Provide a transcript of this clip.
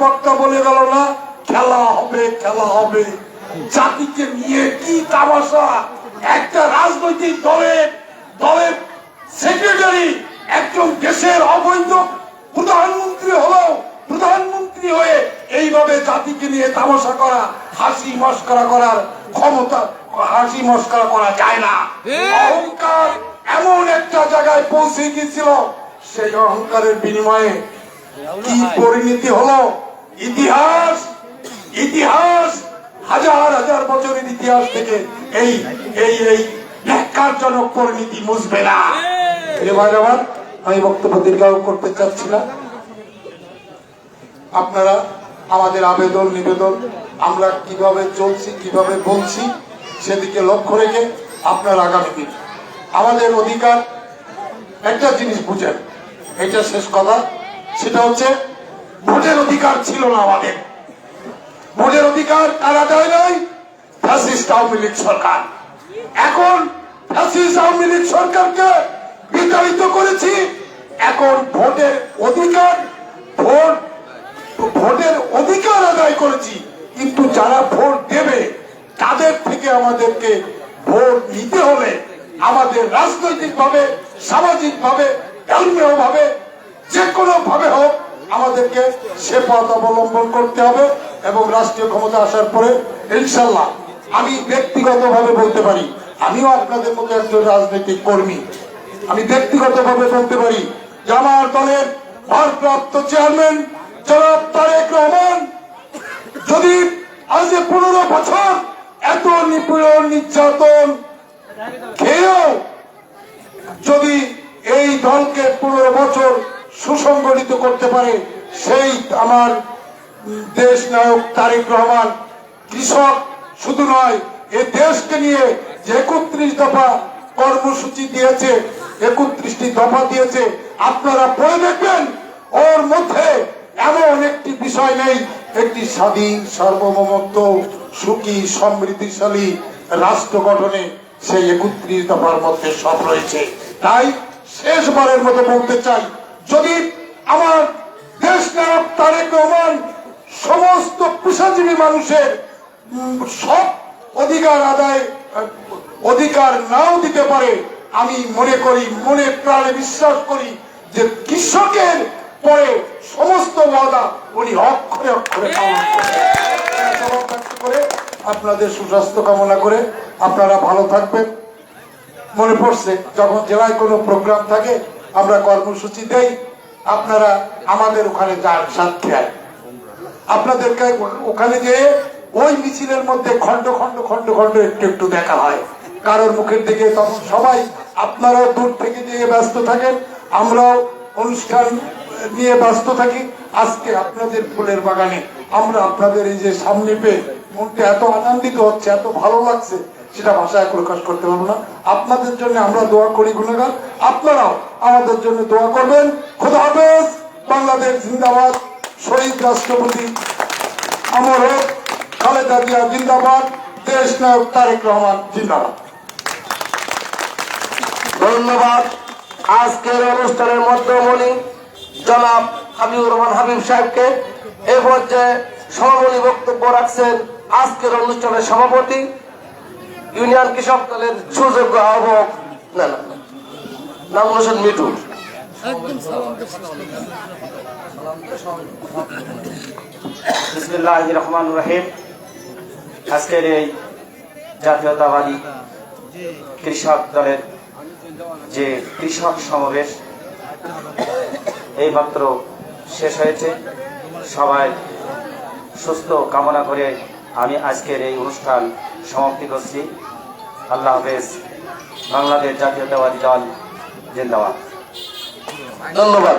বক্তা বলে গেল না খেলা হবে খেলা হবে, জাতিকে নিয়ে কি তামাশা। একটা রাজনৈতিক দলের সেক্রেটারি একজন দেশের অবৈধ প্রধানমন্ত্রী হলো, প্রধানমন্ত্রী হয়ে এইভাবে জাতিকে নিয়ে তামাশা করা, হাসি মস্করা করার ক্ষমতা, হাসি মস্করা করা যায় না। অহংকার এমন একটা জায়গায় পৌঁছে গিয়েছিল, সেই অহংকারের বিনিময়ে কি পরিণতি হলো। ইতিহাস হাজার হাজার বছরের ইতিহাস থেকে এই এই এই ন্যাক্কারজনক পরিণতি মুছবে না। আমি বক্তব্য দীর্ঘায়ু করতে চাচ্ছি না। আপনারা আমাদের আবেদন নিবেদন, আমরা কিভাবে চলছি কিভাবে বলছি সেদিকে লক্ষ্য রেখে আপনার আগামী দিন আমাদের অধিকার। একটা জিনিস বুঝেন, এটা শেষ কথা, সেটা হচ্ছে ভোটের অধিকার ছিল না আমাদের। ভোটের অধিকার কারা দেয় নাই? ফ্যাসিস্ট আওয়ামী লীগ সরকার। এখন ফ্যাসিস্ট আওয়ামী লীগ সরকারকে বিতাড়িত করেছি। এখন ভোটের অধিকার আদায় করেছি, কিন্তু যারা ভোট দেবে তাদের থেকে আমাদেরকে ভোট নিতে হলে আমাদের রাজনৈতিক ভাবে, সামাজিক ভাবে, ধর্মীয় ভাবে, যে কোনো ভাবে হোক আমাদেরকে সে পথ অবলম্বন করতে হবে। এবং রাষ্ট্রীয় ক্ষমতা আসার পরে ইনশাল্লাহ আমি ব্যক্তিগত ভাবে বলতে পারি, আমিও আপনাদের মতো একজন রাজনৈতিক কর্মী। আমি ব্যক্তিগত ভাবে বলতে পারি যে আমার দলের ভারপ্রাপ্ত চেয়ারম্যান জনাব তারেক রহমান যদি আজ 15 বছর এত নিপীড়ন নির্যাতন খেয়েও যদি এই দলকে 15 বছর সুসংগঠিত করতে পারে, সেই আমার দেশ নায়ক তারেক রহমান কৃষক শুধু নয়, এই দেশকে নিয়ে যে 31 দফা কর্মসূচি দিয়েছে, 31টি দফা দিয়েছে, আপনারা পড়ে দেখবেন ওর মধ্যে এমন একটি বিষয় নেই একটি স্বাধীন সার্বভৌমত্ব সুখী সমৃদ্ধিশালী রাষ্ট্র গঠনে সেই 31 দফার মধ্যে সব রয়েছে। তাই শেষবারের মতো বলতে চাই, যদি আমার দেশ নায়ক তারেক রহমান সমস্ত পেশাজীবী মানুষের সব অধিকার নাও দিতে পারে, আমি মনে করি, মনে প্রাণে বিশ্বাস করি যে কৃষকের পরে সমস্ত ওয়াদা উনি অক্ষরে অক্ষরে পালন করে। আপনাদের সুস্বাস্থ্য কামনা করে আপনারা ভালো থাকবেন। মনে পড়ছে যখন জেলায় কোনো প্রোগ্রাম থাকে আমরা কর্মসূচি দেই, আপনারা আমাদের ওখানে যান সাথে। আপনাদেরকে ওখানে যে ওই মিছিলের মধ্যে খন্ড খন্ড খন্ড খন্ড একটু একটু দেখা হয় কারোর মুখের দিকে, তখন সবাই আপনারাও দূর থেকে দিয়ে ব্যস্ত থাকেন, আমরাও অনুষ্ঠান নিয়ে ব্যস্ত থাকি। আজকে আপনাদের ফুলের বাগানে আমরা আপনাদের এই যে সামনে পেয়ে মনটা এত আনন্দিত হচ্ছে, এত ভালো লাগছে, সেটা ভাষায় প্রকাশ করতে পারবো না। আপনাদের জন্য আমরা দোয়া করি গুণগান, আপনারাও আমাদের জন্য দোয়া করবেন। খোদা হাফেজ। বাংলাদেশ জিন্দাবাদ। শহীদ রাষ্ট্রপতি অমর হোক। খালেদা জিয়া জিন্দাবাদ। দেশ নায়ক তারেক রহমান জিন্দাবাদ। ধন্যবাদ। আজকের অনুষ্ঠানের মধ্যমণি জনাব হাবিবুর রহমান হাবিব সাহেবকে। এই পর্যায়ে সমাপনী বক্তব্য রাখছেন আজকের অনুষ্ঠানের সভাপতি ইউনিয়ন কৃষক দলের সুযোগ্য আহ্বায়ক নাজমুল হোসেন মিঠু। বিসমিল্লাহির রহমানির রহিম। আজকের এই জাতীয়তাবাদী কৃষক দলের যে কৃষক সমাবেশ এইমাত্র শেষ হয়েছে। সবাই সুস্থ কামনা করে আমি আজকের এই অনুষ্ঠান সমাপ্তি করছি। আল্লাহ হাফেজ। বাংলাদেশ জাতীয়তাবাদী দল জিন্দাবাদ। ধন্যবাদ।